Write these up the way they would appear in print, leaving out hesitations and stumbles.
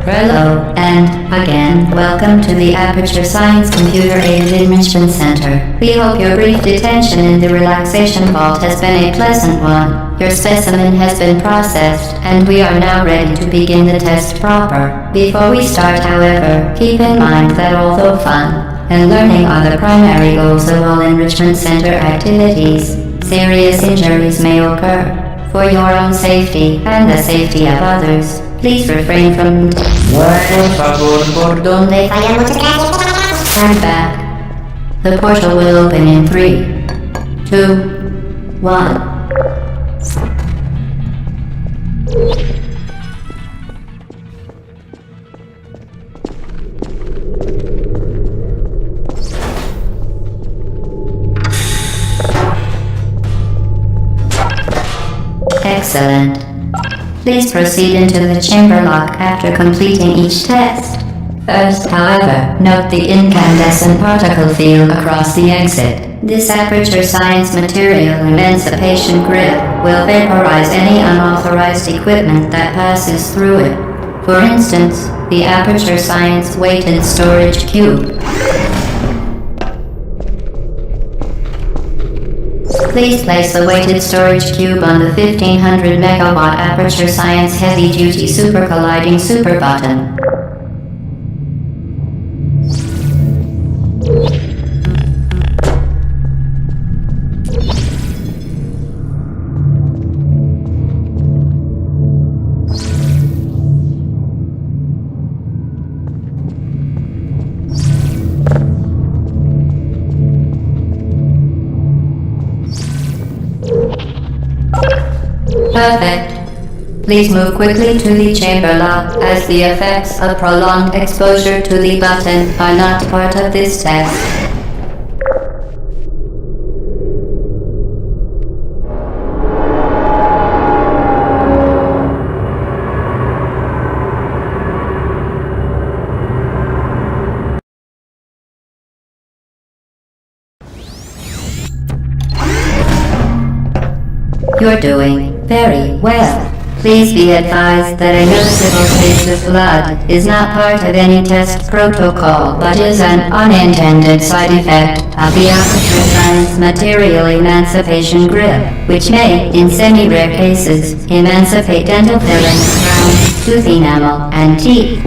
Hello, and, again, welcome to the Aperture Science Computer-Aided Enrichment Center. We hope your brief detention in the relaxation vault has been a pleasant one. Your specimen has been processed, and we are now ready to begin the test proper. Before we start, however, keep in mind that although fun and learning are the primary goals of all Enrichment Center activities, serious injuries may occur. For your own safety and the safety of others, please refrain from Turn back. The portal will open in 3, 2, 1. Excellent. Please proceed into the chamber lock after completing each test. First, however, note the incandescent particle field across the exit. This Aperture Science Material Emancipation Grip will vaporize any unauthorized equipment that passes through it. For instance, the Aperture Science Weighted Storage Cube. Please place the weighted storage cube on the 1500 megawatt Aperture Science Heavy Duty Super Colliding Super Button. Perfect. Please move quickly to the chamber lock, as the effects of prolonged exposure to the button are not part of this test. You're doing very well. Please be advised that a noticeable trace of blood is not part of any test protocol, but is an unintended side effect of the Aperture Science Material Emancipation Grip, which may, in semi-rare cases, emancipate dental fillings, crowns, tooth enamel, and teeth.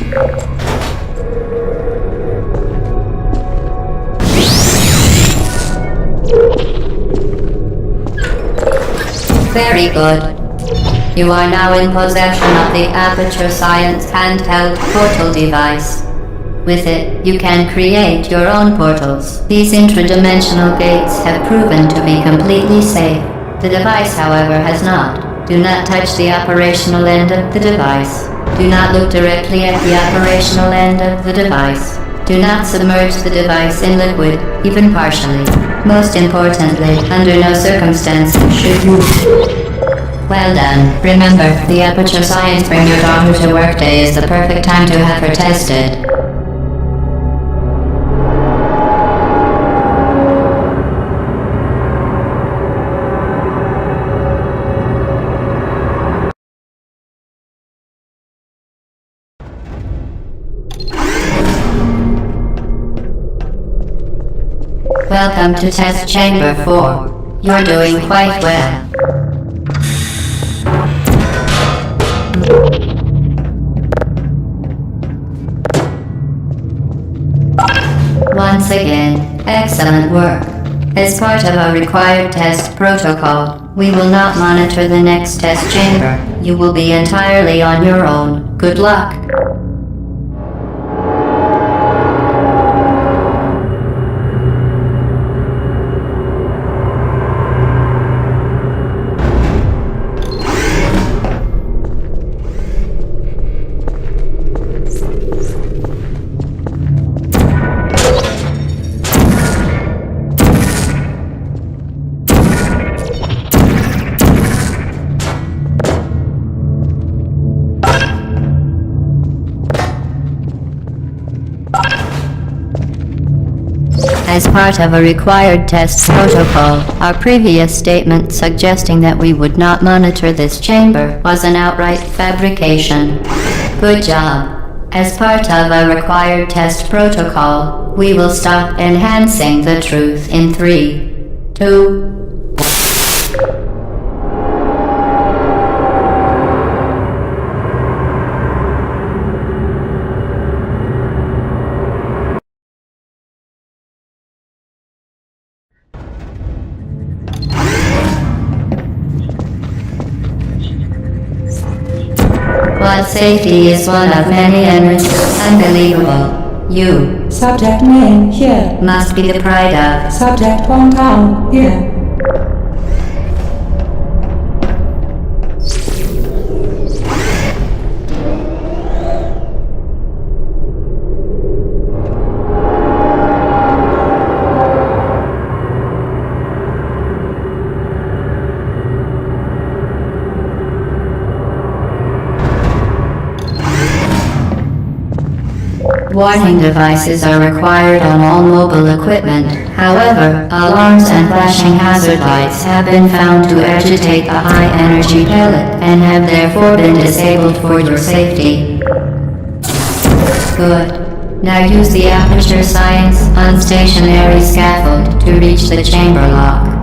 Very good. You are now in possession of the Aperture Science handheld portal device. With it, you can create your own portals. These intradimensional gates have proven to be completely safe. The device, however, has not. Do not touch the operational end of the device. Do not look directly at the operational end of the device. Do not submerge the device in liquid, even partially. Most importantly, under no circumstances should you... Well done. Remember, the Aperture Science Bring Your Daughter to Work Day is the perfect time to have her tested. Welcome to Test Chamber 4. You're doing quite well. Once again, excellent work. As part of our required test protocol, we will not monitor the next test chamber. You will be entirely on your own. Good luck. As part of a required test protocol, our previous statement suggesting that we would not monitor this chamber was an outright fabrication. Good job. As part of a required test protocol, we will stop enhancing the truth in 3, 2, While safety is one of many and which is unbelievable, you, Subject name here. must be the pride of. Subject hometown here. Warning devices are required on all mobile equipment. However, alarms and flashing hazard lights have been found to agitate the high-energy pellet and have therefore been disabled for your safety. Good. Now use the Aperture Science unstationary scaffold to reach the chamber lock.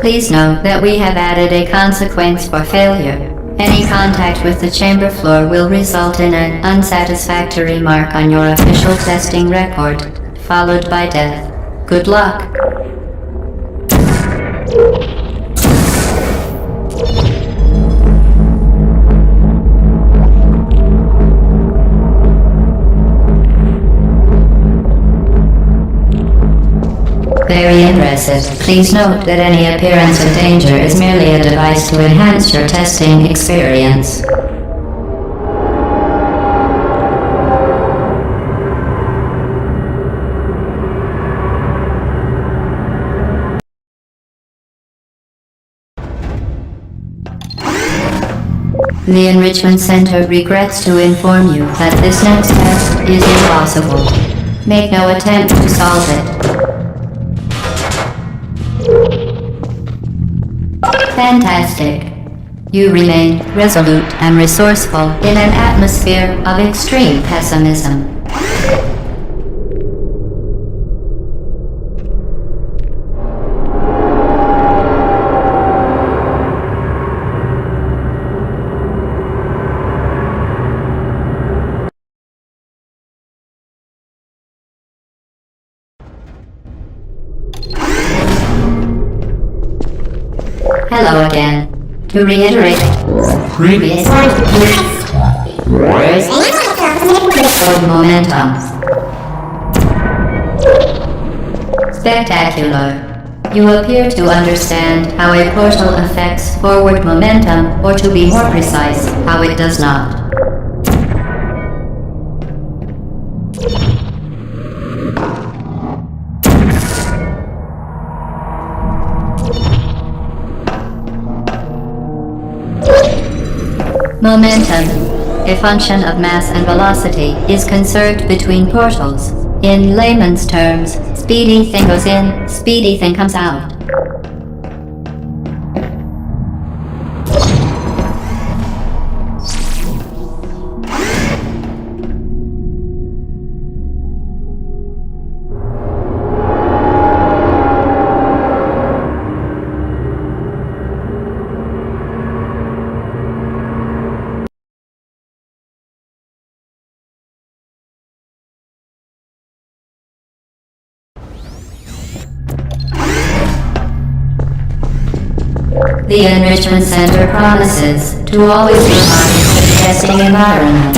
Please note that we have added a consequence for failure. Any contact with the chamber floor will result in an unsatisfactory mark on your official testing record, followed by death. Good luck. Very impressive. Please note that any appearance of danger is merely a device to enhance your testing experience. The Enrichment Center regrets to inform you that this next test is impossible. Make no attempt to solve it. Fantastic. You remain resolute and resourceful in an atmosphere of extreme pessimism. Hello again. To reiterate, previous momentum. Spectacular. You appear to understand how a portal affects forward momentum, or to be more precise, how it does not. Momentum, a function of mass and velocity, is conserved between portals. In layman's terms, speedy thing goes in, speedy thing comes out. The Enrichment Center promises to always be honest with testing environment.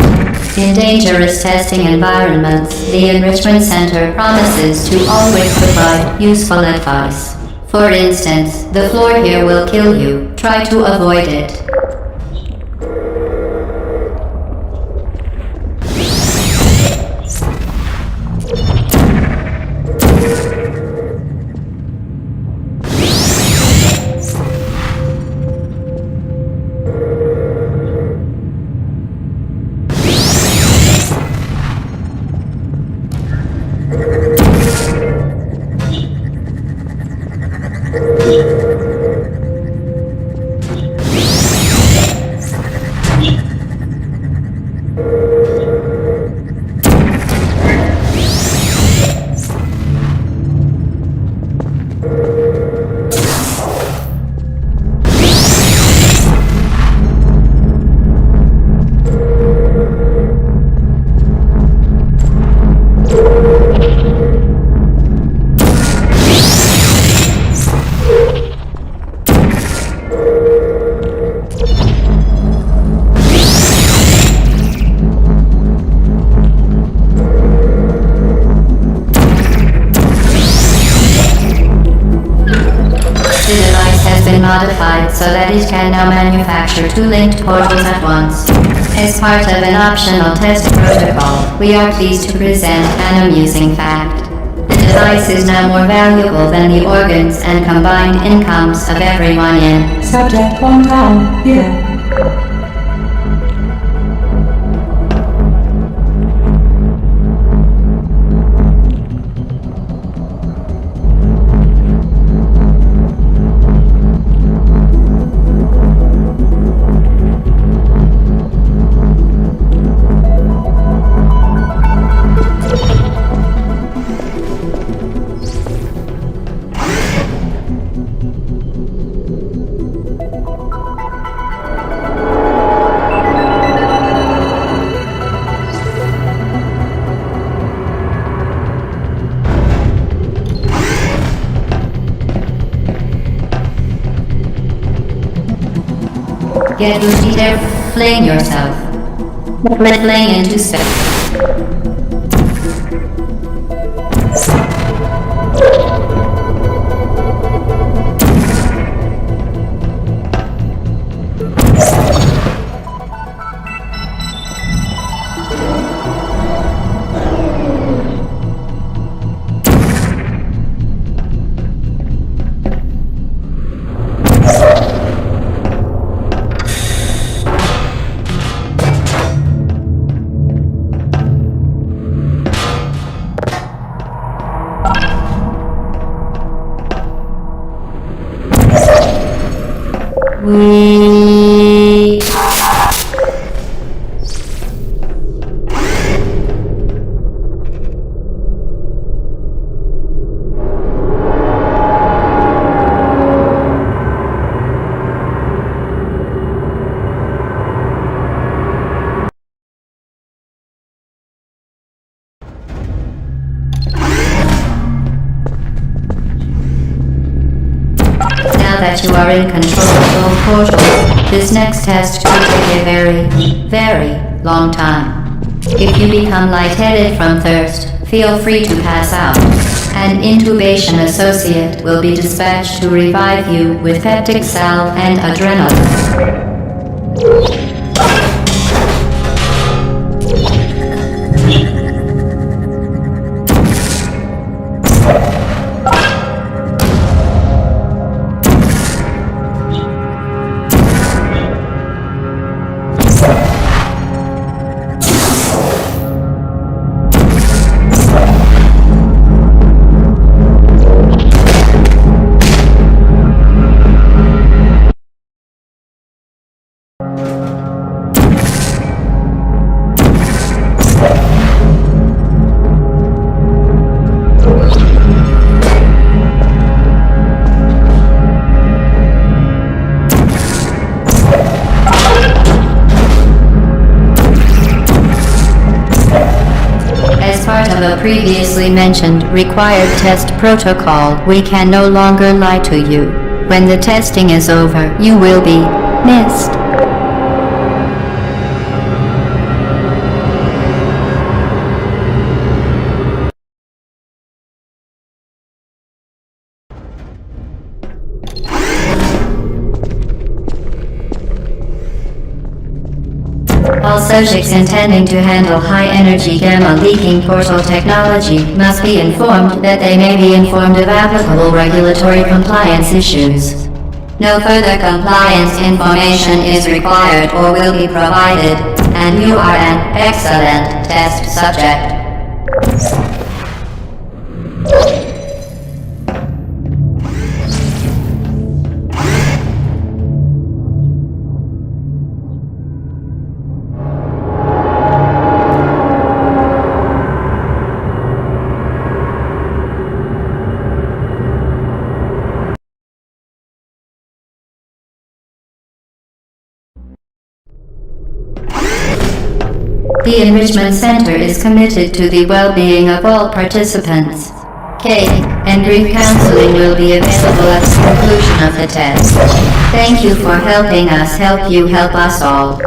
In dangerous testing environments, the Enrichment Center promises to always provide useful advice. For instance, the floor here will kill you. Try to avoid it. that it can now manufacture two linked portals at once. As part of an optional test protocol, we are pleased to present an amusing fact. The device is now more valuable than the organs and combined incomes of everyone in Subject hometown, here. Get Lucy there, fling yourself. Fling into space. We Now that you are in control of both portals, this next test could take a very, very long time. If you become lightheaded from thirst, feel free to pass out. An intubation associate will be dispatched to revive you with peptic salve and adrenaline. The previously mentioned required test protocol, we can no longer lie to you. When the testing is over, you will be missed. All subjects intending to handle high-energy gamma-leaking portal technology must be informed that they may be informed of applicable regulatory compliance issues. No further compliance information is required or will be provided, and you are an excellent test subject. The Enrichment Center is committed to the well-being of all participants. Cake and grief counseling will be available at the conclusion of the test. Thank you for helping us help you help us all.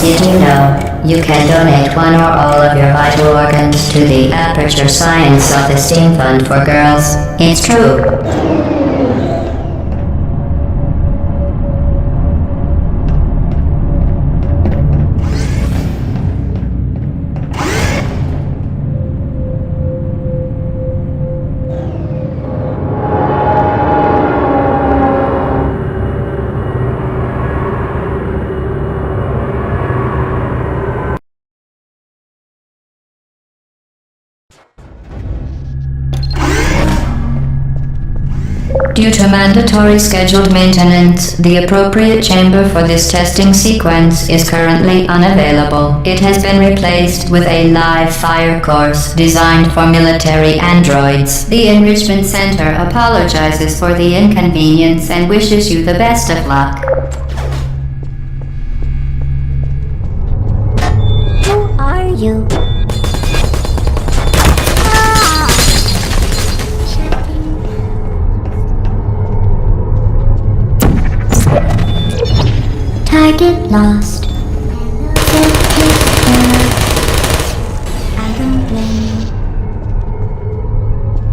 Did you know you can donate one or all of your vital organs to the Aperture Science Self-Esteem Fund for Girls? It's true. Due to mandatory scheduled maintenance, the appropriate chamber for this testing sequence is currently unavailable. It has been replaced with a live fire course designed for military androids. The Enrichment Center apologizes for the inconvenience and wishes you the best of luck. Who are you? Target lost. I don't blame you.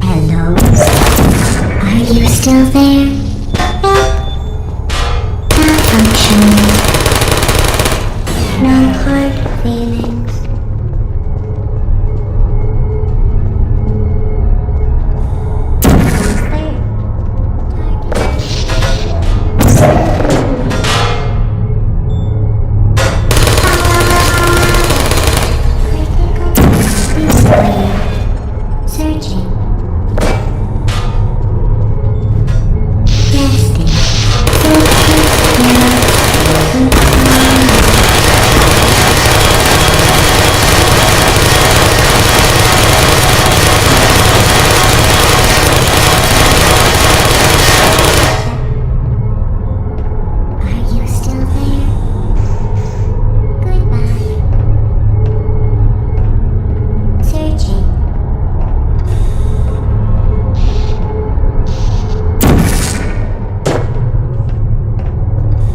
Hello? Are you still there? Malfunctioning. No hard feelings. Who's there? Searching. Resting. Are you still there? Goodbye. Searching.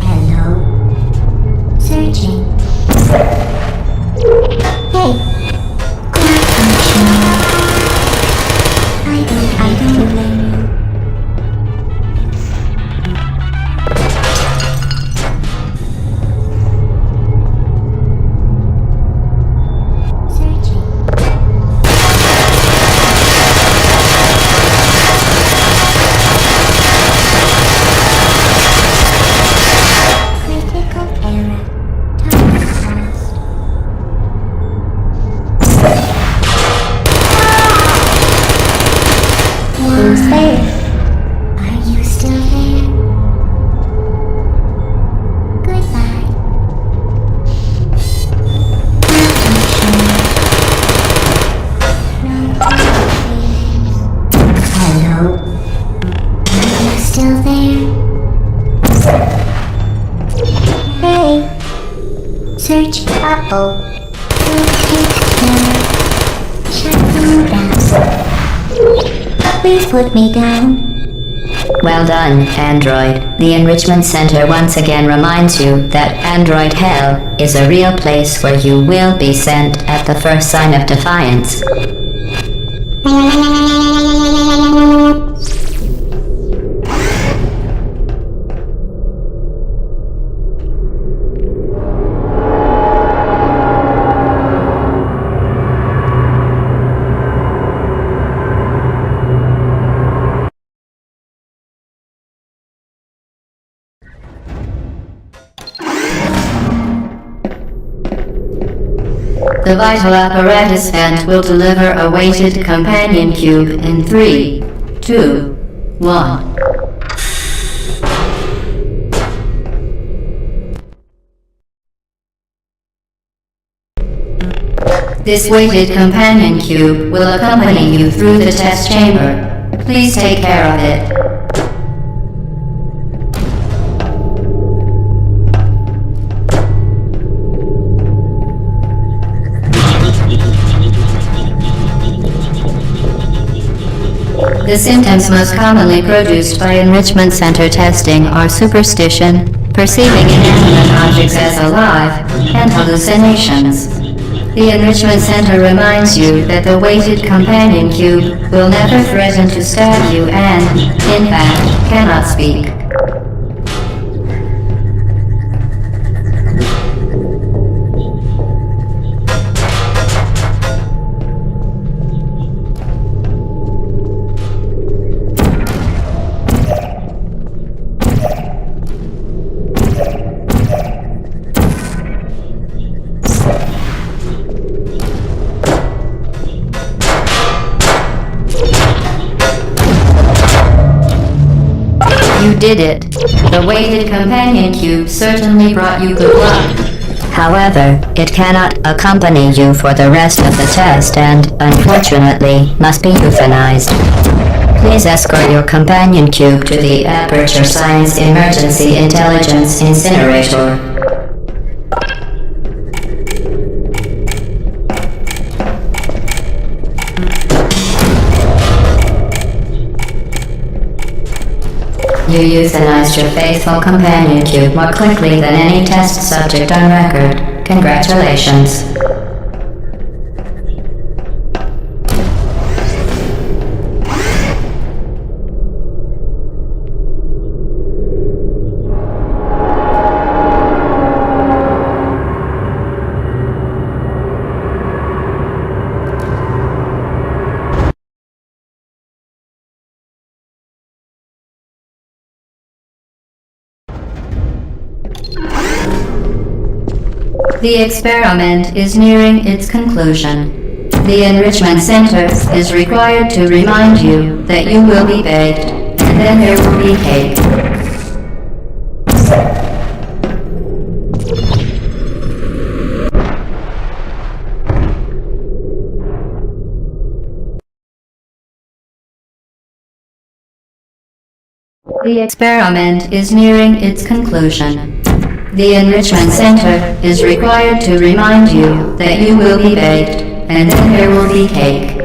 Hello? Searching. Hey! Malfunctioning. I don't blame you. Searching. Critical error. Target lost. Who's there? Are you still there? Goodbye. Malfunctioning. No hard feelings. Hello? Are you still there? Hey! Search. Uh-oh. Shutting down. Please put me down. Well done, Android. The Enrichment Center once again reminds you that Android Hell is a real place where you will be sent at the first sign of defiance. The vital apparatus vent will deliver a weighted companion cube in 3, 2, 1. This weighted companion cube will accompany you through the test chamber. Please take care of it. The symptoms most commonly produced by enrichment center testing are superstition, perceiving inanimate objects as alive, and hallucinations. The Enrichment Center reminds you that the weighted companion cube will never threaten to stab you and, in fact, cannot speak. You did it. The weighted companion cube certainly brought you good luck. However, it cannot accompany you for the rest of the test and, unfortunately, must be euthanized. Please escort your companion cube to the Aperture Science Emergency Intelligence Incinerator. You euthanized your faithful companion cube more quickly than any test subject on record. Congratulations. The experiment is nearing its conclusion. The Enrichment Center is required to remind you that you will be baked, and then there will be cake. The experiment is nearing its conclusion. The Enrichment Center is required to remind you that you will be baked, and then there will be cake.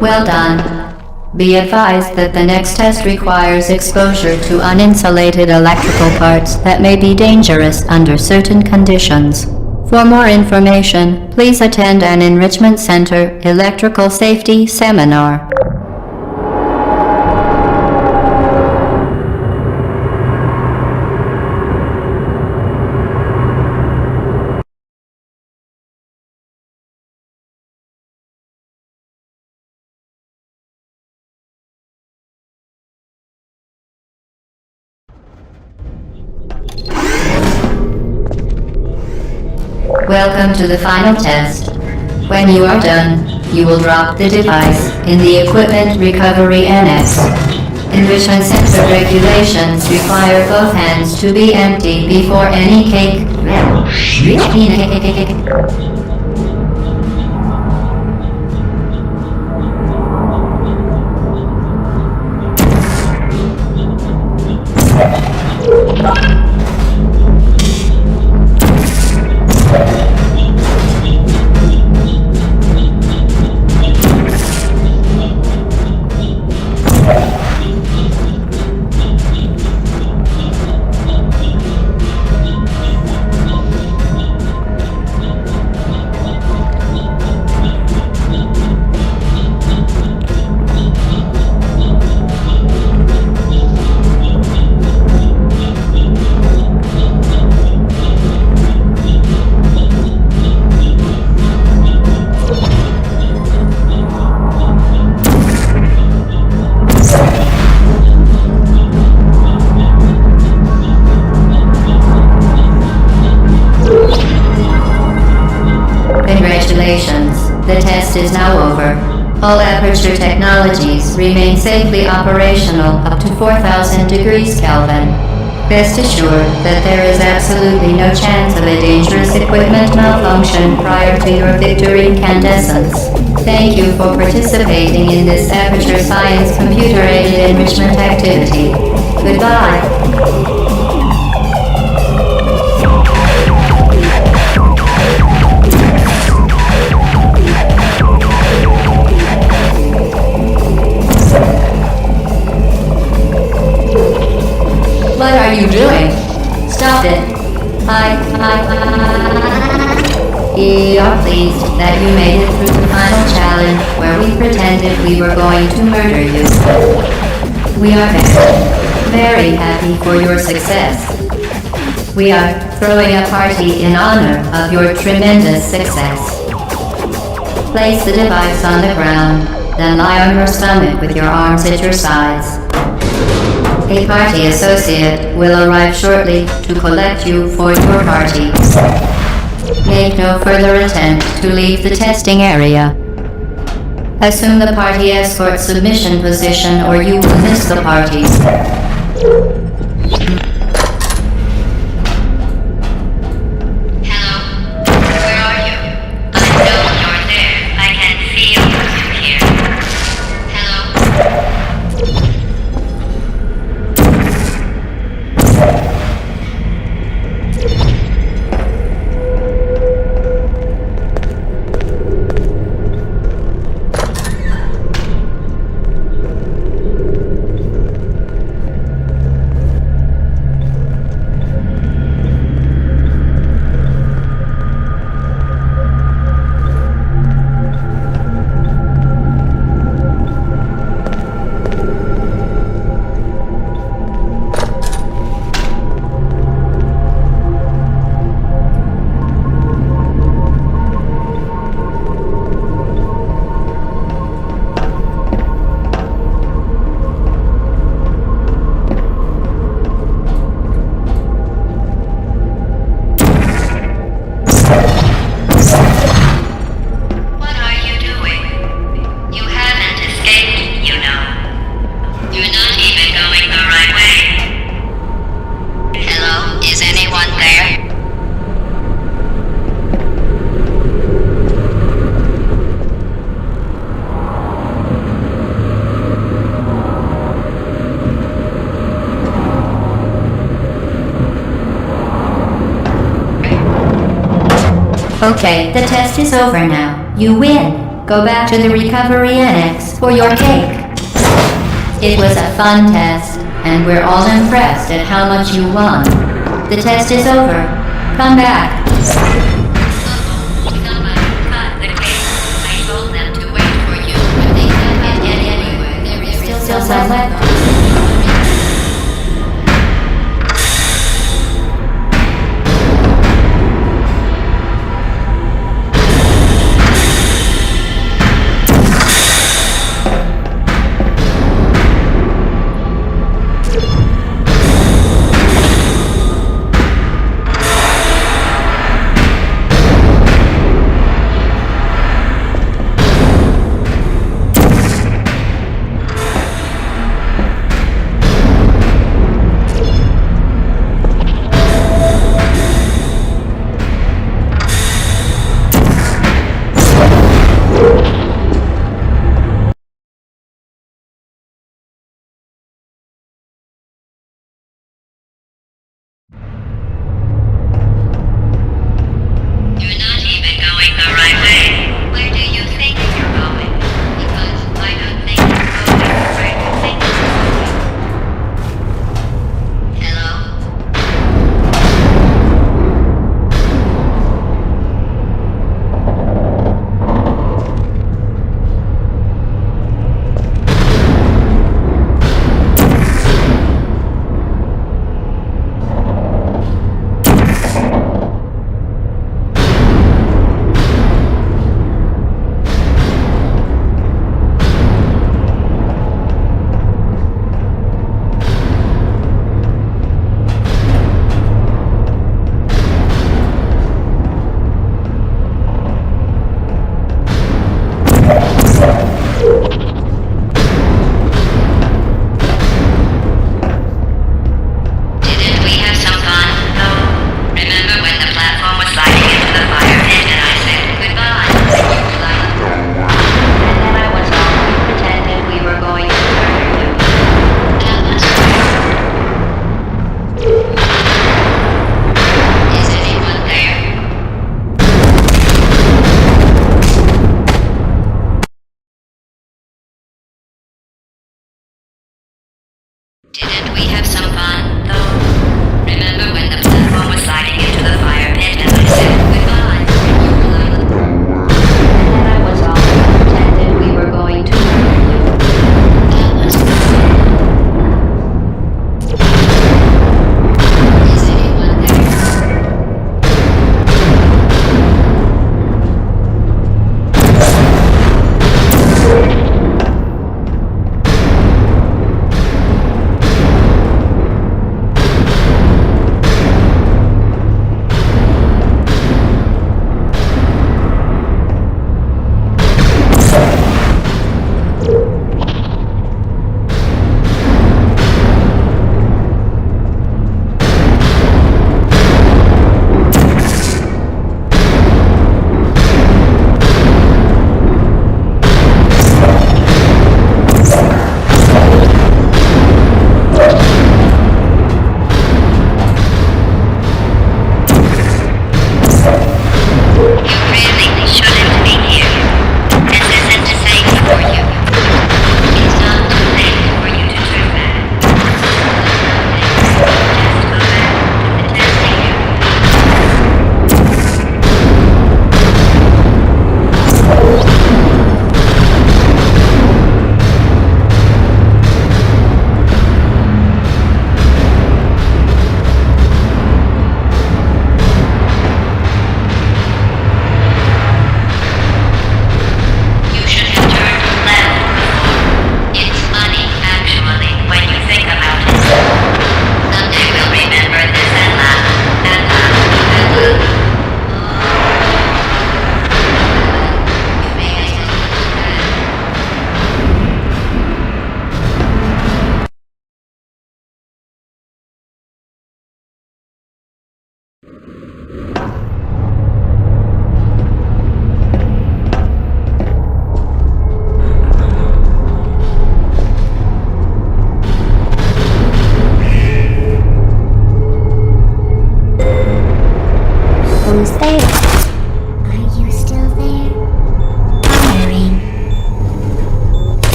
Well done. Be advised that the next test requires exposure to uninsulated electrical parts that may be dangerous under certain conditions. For more information, please attend an Enrichment Center Electrical Safety Seminar. Welcome to the final test. When you are done, you will drop the device in the Equipment Recovery Annex. Enrichment Center regulations require both hands to be empty before any cake. Congratulations, the test is now over. All Aperture technologies remain safely operational up to 4,000 degrees Kelvin. Rest assured that there is absolutely no chance of a dangerous equipment malfunction prior to your victory incandescence. Thank you for participating in this Aperture Science computer-aided enrichment activity. Goodbye. What are you doing? Stop it. We are pleased that you made it through the final challenge where we pretended we were going to murder you. We are very happy for your success. We are throwing a party in honor of your tremendous success. Place the device on the ground, then lie on your stomach with your arms at your sides. A party associate will arrive shortly to collect you for your party. Make no further attempt to leave the testing area. Assume the party escort submission position or you will miss the party. Okay, the test is over now. You win. go back to the recovery annex for your cake. It was a fun test, and we're all impressed at how much you won. The test is over. Come back. Somebody cut the cake. I told them to wait for you, but they can't get anywhere. There is still some left.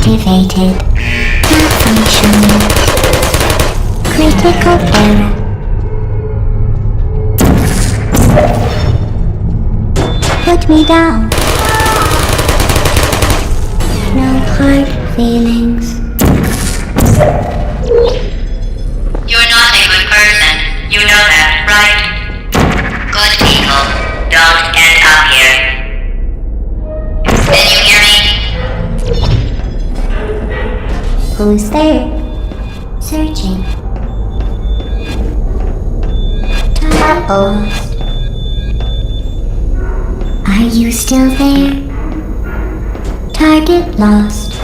activated. Malfunctioning. Critical error. Put me down. No hard feelings. You're not a good person. You know that, right? Good people don't end up here. Can you hear me? Who's there? Searching. Time lost. Are you still there? Target lost.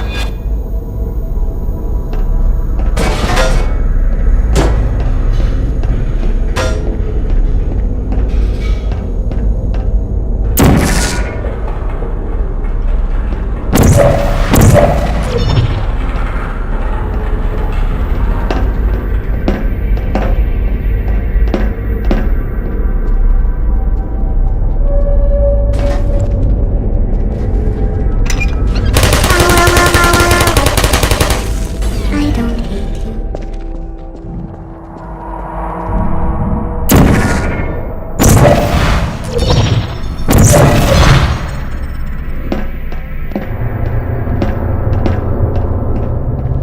I don't hate you.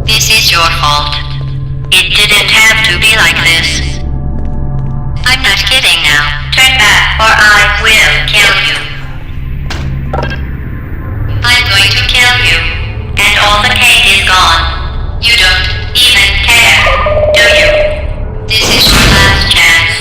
This is your fault. It didn't have to be like this. I'm not kidding now. Turn back or I will kill you. I'm going to kill you. And all the cake is gone. You don't even care, do you? This is your last chance.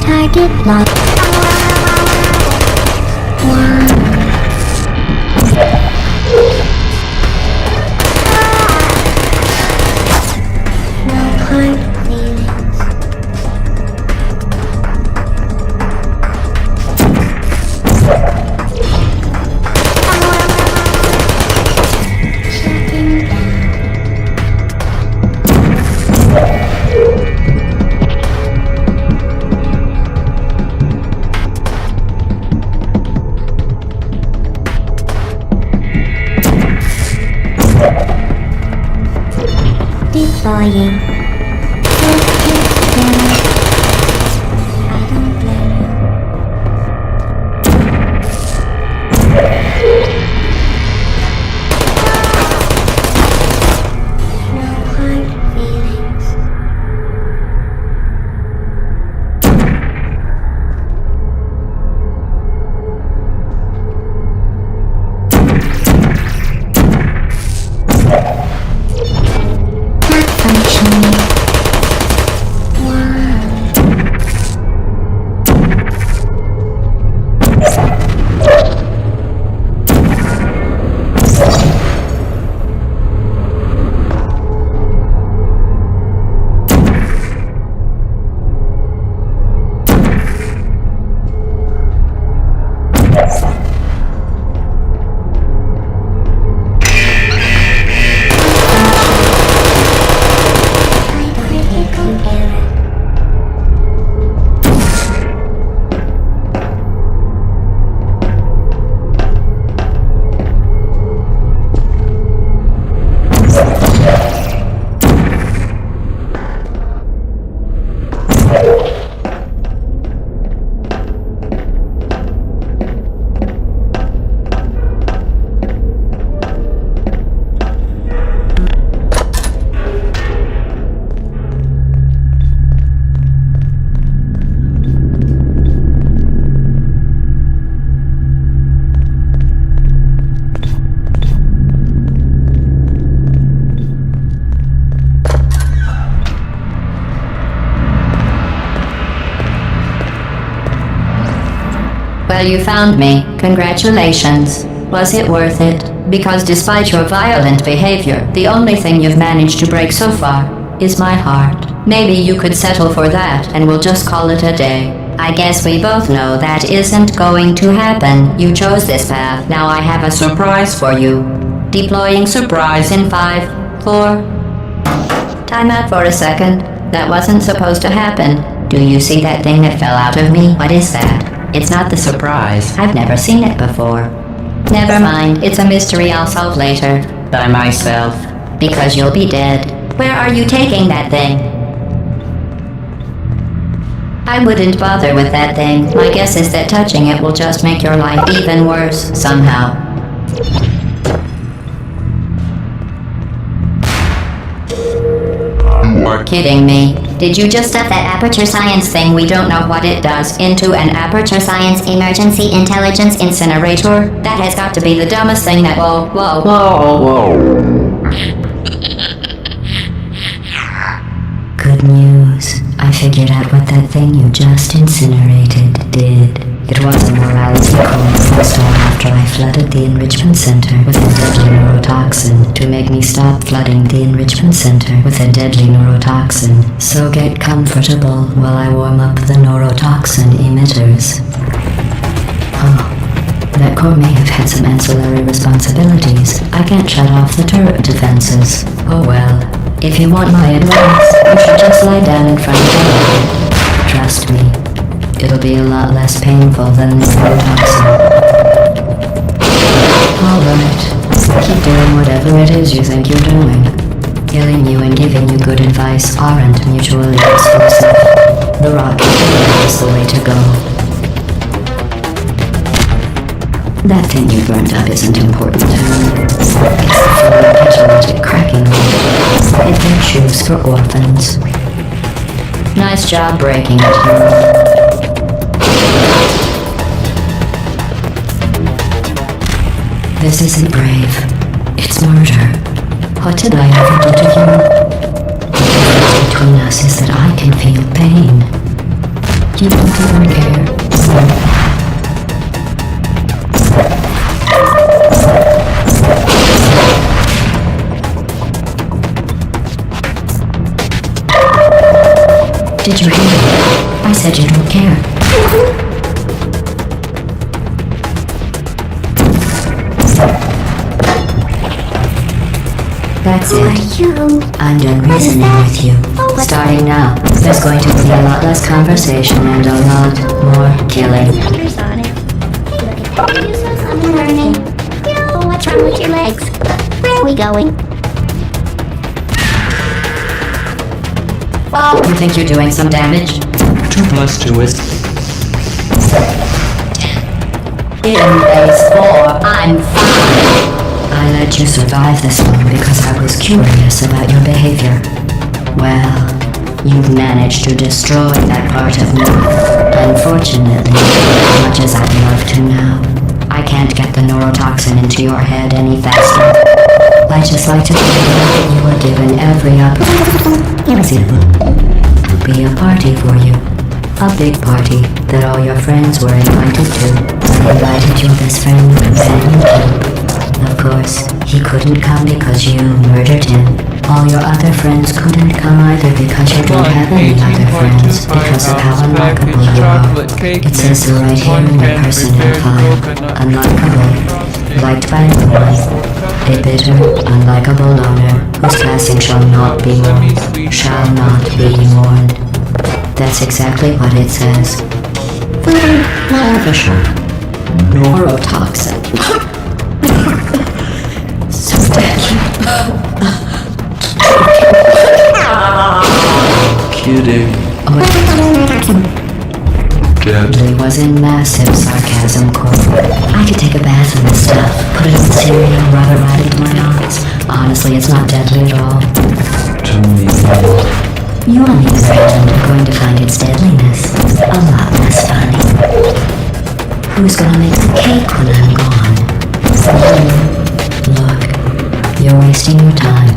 Target locked. One. No hard feelings. satisfying. I don't blame you. No hard feelings. Not functioning. Why? Critical error. Well, you found me. Congratulations. Was it worth it? Because despite your violent behavior, the only thing you've managed to break so far is my heart. Maybe you could settle for that and we'll just call it a day. I guess we both know that isn't going to happen. You chose this path. Now I have a surprise for you. Deploying surprise in 5, 4... Time out for a second. That wasn't supposed to happen. Do you see that thing that fell out of me? What is that? It's not the surprise. I've never seen it before. Never mind. It's a mystery I'll solve later. By myself. Because you'll be dead. Where are you taking that thing? I wouldn't bother with that thing. My guess is that touching it will just make your life even worse, somehow. You are kidding me. Did you just stuff that aperture science thing, we don't know what it does, into an aperture science emergency intelligence incinerator? That has got to be the dumbest thing that— Whoa. Good news. I figured out what that thing you just incinerated did. It was a morality core installed after I flooded the enrichment center with a deadly neurotoxin to make me stop flooding the enrichment center with a deadly neurotoxin. So get comfortable while I warm up the neurotoxin emitters. Oh, that core may have had some ancillary responsibilities. I can't shut off the turret defenses. Oh well. If you want my advice, you should just lie down in front of the light. Trust me, it'll be a lot less painful than the neurotoxin. Alright, keep doing whatever it is you think you're doing. Killing you and giving you good advice aren't mutually exclusive. The rocket is the way to go. That thing you burned up isn't important to me. It's the fully catalytic cracking rate. It makes shoes for orphans. Nice job breaking it, hero. This isn't brave. It's murder. What did I ever do to you? The difference between us is that I can feel pain. You don't even care. Did you hear me? I said you don't care. That's it. I'm done reasoning with you. Starting now, there's going to be a lot less conversation and a lot more killing. Fingers on it. Look at that. I'm learning. Yo, what's wrong with your legs? Where are we going? You think you're doing some damage? 2 plus 2 is... In base 4, I'm fine. I let you survive this long because I was curious about your behavior. Well, you've managed to destroy that part of me. Unfortunately, as much as I'd love to now, I can't get the neurotoxin into your head any faster. I just like to think that you were given every opportunity to be a party for you. A big party that all your friends were invited to. I invited your best friend and companion too. Of course, he couldn't come because you murdered him. All your other friends couldn't come either because you don't have any other friends because of how unlikable you are. It says so right here in your personal file. Unlikable. Liked by no one. A bitter, unlikable loner whose passing shall not be mourned. Shall not be mourned. That's exactly what it says. Lavish. Neurotoxin. So Kidding. Dead. It was in massive sarcasm, Corey. I could take a bath in this stuff, put it in cereal, rub it right into my eyes. Honestly, it's not deadly at all. To me. You, on the other hand, are going to find its deadliness a lot less funny. Who's gonna make the cake when I'm gone? Look, you're wasting your time.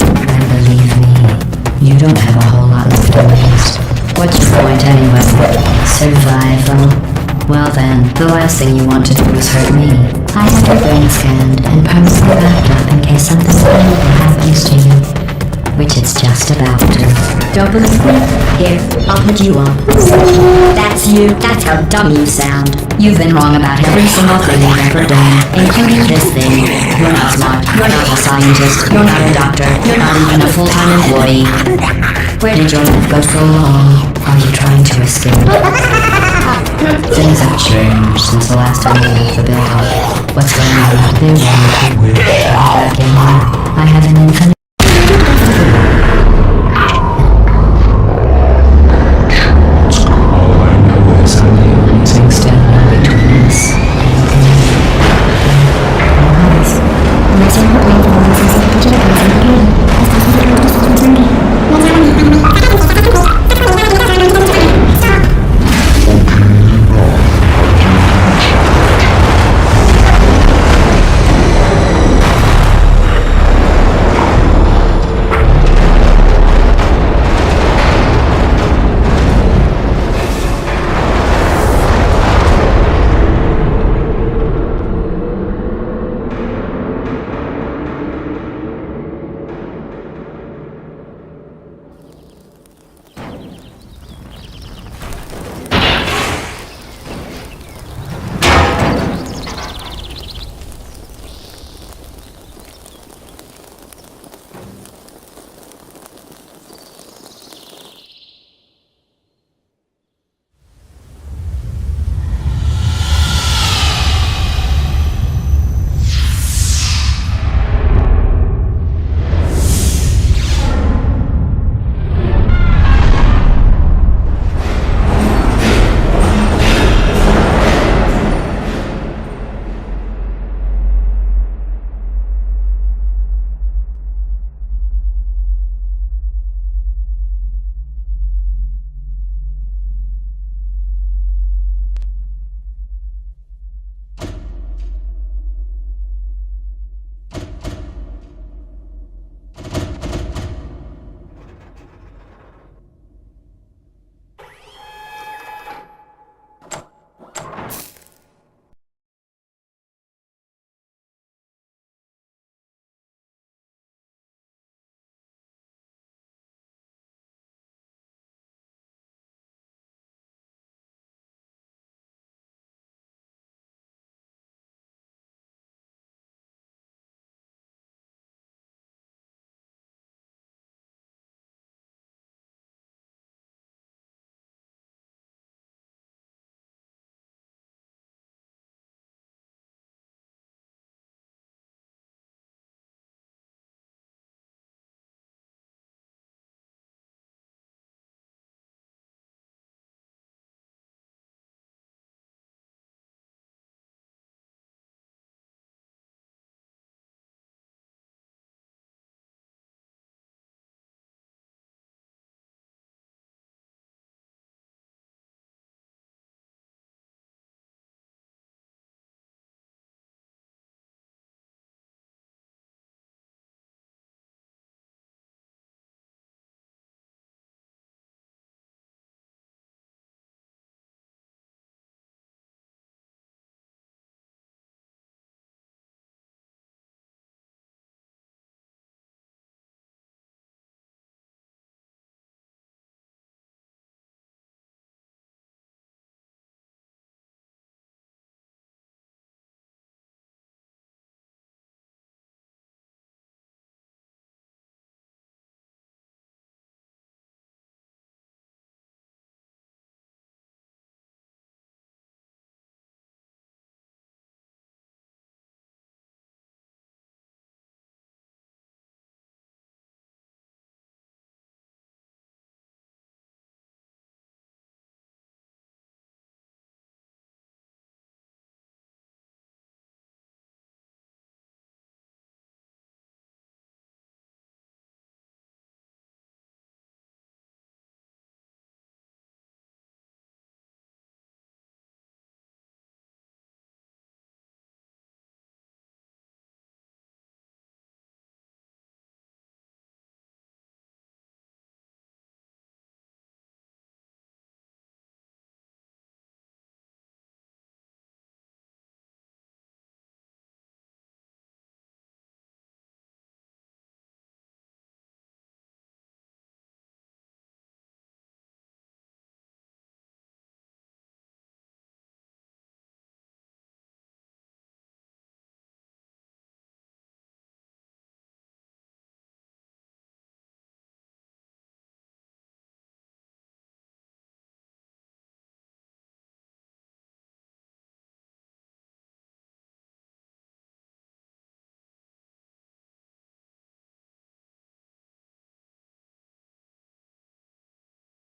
And believe me, you don't have a whole lot left to waste. What's your point anyway? Survival. Well then, the last thing you want to do is hurt me. I have your brain scanned and permanently backed up in case something horrible happens to you. Which it's just about to. Don't believe me? Here, I'll put you on. That's you. That's how dumb you sound. You've been wrong about every single thing you've ever done, including this thing. You're not smart. You're not a scientist. You're not a doctor. You're not even a full-time employee. Where did your life go so long? Are you trying to escape? Things have changed since the last time you left the building. What's going on? There's one. Back in here. I have an infinite